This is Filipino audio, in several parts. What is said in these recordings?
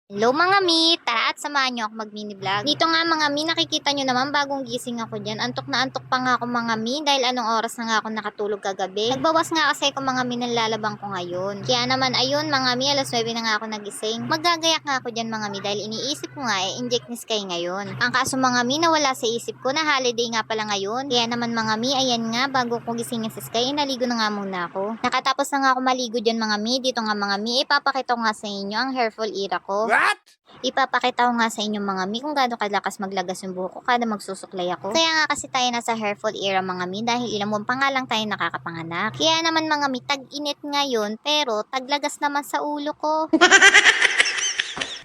Hello mga mi, tara at samahan nyo ako mag-mini vlog. Dito nga mga mi, nakikita nyo naman bagong gising ako dyan. Antok na antok pa nga ako mga mi dahil anong oras na nga ako nakatulog kagabi. Nagbawas nga kasi ako mga mi ng lalabang ko ngayon. Kaya naman ayun mga mi, alas 9 na nga ako nagising. Magagayak nga ako dyan mga mi dahil iniisip ko nga inject ni Sky ngayon. Ang kaso mga mi, nawala sa isip ko na holiday nga pala ngayon. Kaya naman mga mi, ayan nga, bago ko gisingin si Sky, naligo na nga muna ako. Nakatapos na nga ako maligo dyan mga mi. Dito nga mga mi, ipapakita ko nga sa inyo ang hair fall era ko. What? Ipapakita ko nga sa inyo mga mi kung gaano kalakas maglagas yung buhok ko kada magsusuklay ako. Kaya nga kasi tayo nasa hair fall era mga mi dahil ilang buwan pa nga lang tayo nakakapanganak. Kaya naman mga mi, tag-init ngayon pero taglagas naman sa ulo ko.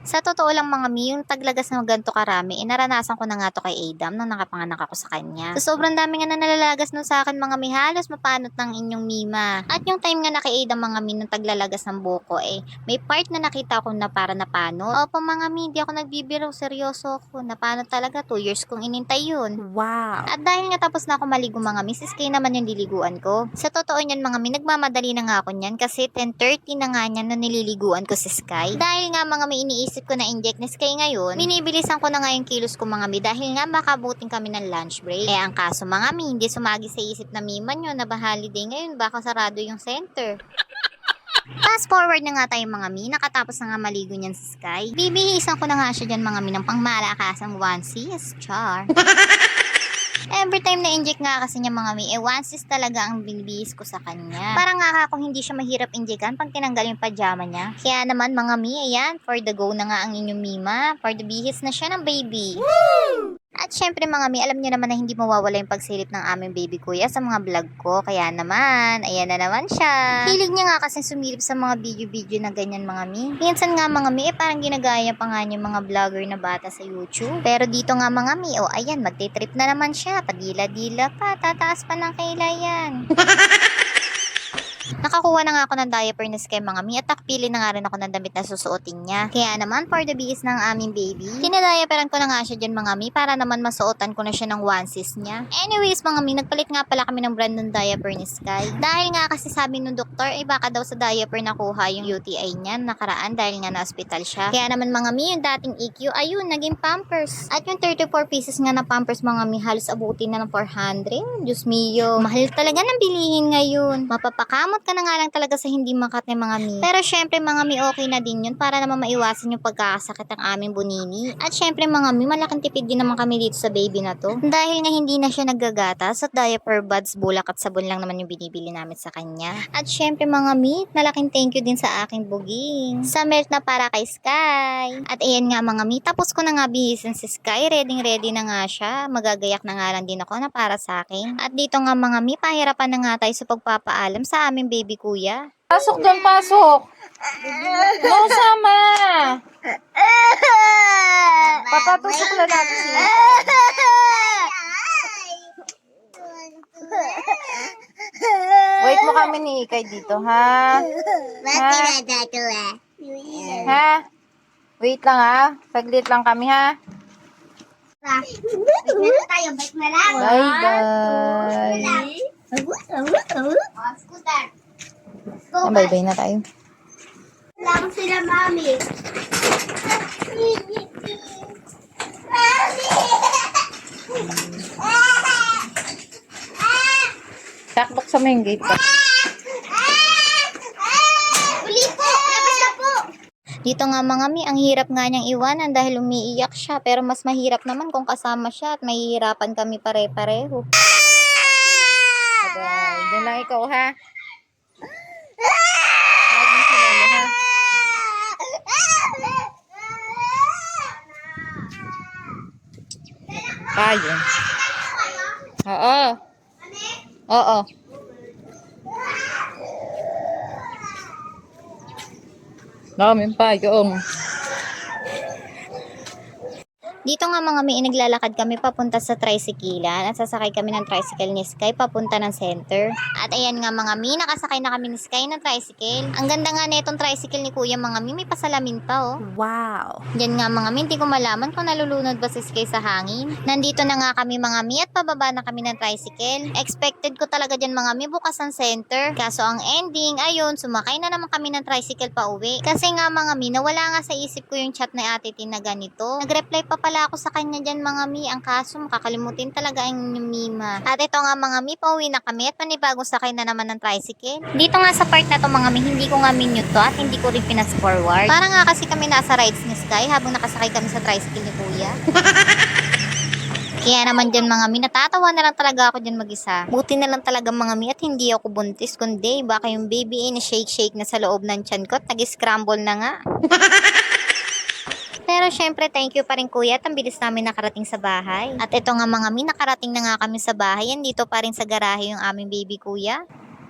Sa totoo lang mga mi, yung taglagas ng ganito karami, naranasan ko na nga to kay Adam nung nakapanganak ako sa kanya. So sobrang dami nga na nalalagas nun sa akin mga mi, halos mapanot ng inyong mima. At yung time nga na kay Adam mga mi, nung taglalagas ng buhok ko may part na nakita ko na para napanot. Opo mga mi, hindi ako nagbibiro, seryoso ako. Napanot talaga, 2 years kong inintay yun. Wow. At dahil nga tapos na ako maligo mga mi, si Sky naman yung diliguan ko. Sa totoo niyan mga mi, nagmamadali na nga ako niyan kasi 10:30 na nga niyan na nililiguan ko si Sky. Dahil nga mga mi, iniisip ko na inject ni Sky ngayon, binibilisan ko na nga yung kilos ko mga mi dahil nga makabuting kami ng lunch break. Ang kaso mga mi, hindi sumagi sa isip na mima nyo na ba holiday ngayon, baka sarado yung center. Fast forward na nga tayo mga mi, nakatapos na nga maligo niyan si Sky. Bibihisan ko na nga siya dyan mga mi ng pangmalakasang onesies, char. Every time na inject nga kasi niya mga mi, onesies talaga ang binibihis ko sa kanya. Parang nga kung hindi siya mahirap injekan pag tinanggal yung pajama niya. Kaya naman mga mi, ayan, for the go na nga ang inyong mima. For the bihis na siya ng baby. Woo! At syempre mga mi, alam niyo naman na hindi mawawala yung pagsilip ng aming baby kuya sa mga vlog ko. Kaya naman, ayan na naman siya. Hilig niya nga kasi sumilip sa mga video-video na ganyan mga mi. Minsan nga mga mi, parang ginagaya pa nga niya yung mga vlogger na bata sa YouTube. Pero dito nga mga mi, ayan, magte-trip na naman siya. Padila-dila pa, tataas pa ng kailayan. Nakakuha na nga ako ng diaper ni Sky mga mi at nakapili na nga rin ako ng damit na susuotin niya. Kaya naman for the bihis ng aming baby, tinadiaperan ko na nga siya dyan mga mi para naman masuotan ko na siya ng onesies niya. Anyways mga mi, nagpalit nga pala kami ng brand ng diaper ni Sky. Dahil nga kasi sabi ng doktor baka daw sa diaper nakuha yung UTI niya nakaraan dahil nga na-hospital siya. Kaya naman mga mi, yung dating EQ ayun, naging Pampers. At yung 34 pieces nga na Pampers mga mi, halos abutin na ng 400. Diyos mio, mahal talaga ng bilihin ngayon. Mapapakamot ka na nga lang talaga sa hindi makate mga mi. Pero syempre mga mi, okay na din yun para naman maiwasan yung pagkakasakit ng aming bunini. At syempre mga mi, malaking tipid din naman kami dito sa baby na to. Dahil nga hindi na siya naggagatas at diaper buds, bulak at sabon lang naman yung binibili namin sa kanya. At syempre mga mi, malaking thank you din sa aking buging. Sa milk na para kay Sky. At ayan nga mga mi, tapos ko na nga bihisin si Sky. Ready na nga siya. Magagayak na nga lang din ako na para sa akin. At dito nga mga mi, pahirapan na nga tayo sa pagpapaalam sa aming baby kuya. Pasok doon, pasok. No, sama. Papatusok na natin siya. Wait mo kami ni Ikay dito, ha? Ha? Wait lang, ha? Saglit lang kami, ha? Bike na lang. Bye-bye. Bye-bye na tayo. Lang sila, mami. Takbok sa main gate pa. Uli po! Labas na po! Dito nga mga mi, ang hirap nga niyang iwanan dahil umiiyak siya. Pero mas mahirap naman kung kasama siya at mahihirapan kami pare-pareho. Bye-bye. Diyan lang ikaw, ha? Huwag mo si Lolo, ha? Tayo. Oo. Oo. Daming payong. Dito nga mga may naglalakad kami papunta sa tricyclean at sasakay kami ng tricycle ni Sky papunta ng center. At ayan nga mga mi, nakasakay na kami ni Sky ng tricycle. Ang ganda nga na itong tricycle ni Kuya mga mi, may pasalamin pa oh. Wow! Diyan nga mga mi, hindi ko malaman kung nalulunod ba si Sky sa hangin. Nandito na nga kami mga mi at pababa na kami ng tricycle. Expected ko talaga dyan mga mi, bukas ang center. Kaso ang ending, ayun, sumakay na naman kami ng tricycle pa uwi. Kasi nga mga mi, nawala nga sa isip ko yung chat na Ate Tin na ganito. Nag-reply pa pala ako sa kanya dyan mga mi. Ang kaso makakalimutin talaga ang mima. At ito nga mga mi, pauwi na kami at panibagong sakay na naman ng tricycle. Dito nga sa part na to mga mi, hindi ko nga minute to at hindi ko rin pinas-forward. Para nga kasi kami nasa rides ni Sky habang nakasakay kami sa tricycle ni Kuya. Kaya naman dyan mga mi, natatawa na lang talaga ako dyan mag-isa. Buti na lang talaga mga mi at hindi ako buntis, kundi baka yung baby na shake-shake na sa loob ng tiyan ko at nag-scramble na nga. Pero syempre, thank you pa rin kuya at ang bilis namin nakarating sa bahay. At ito nga mga mi, nakarating na nga kami sa bahay. Yan dito pa rin sa garahe yung aming baby kuya.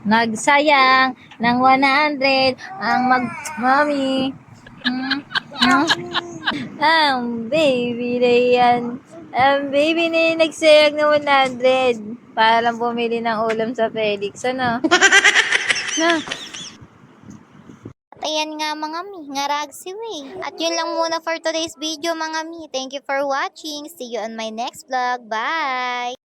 Nagsayang ng 100 ang mami. Ang baby na yan. Ang baby na yan nagsayang ng 100 para lang bumili ng ulam sa Felix. Ano? Na? At ayan nga mga mi, ngaragsiw eh. At yun lang muna for today's video mga mi. Thank you for watching. See you on my next vlog. Bye!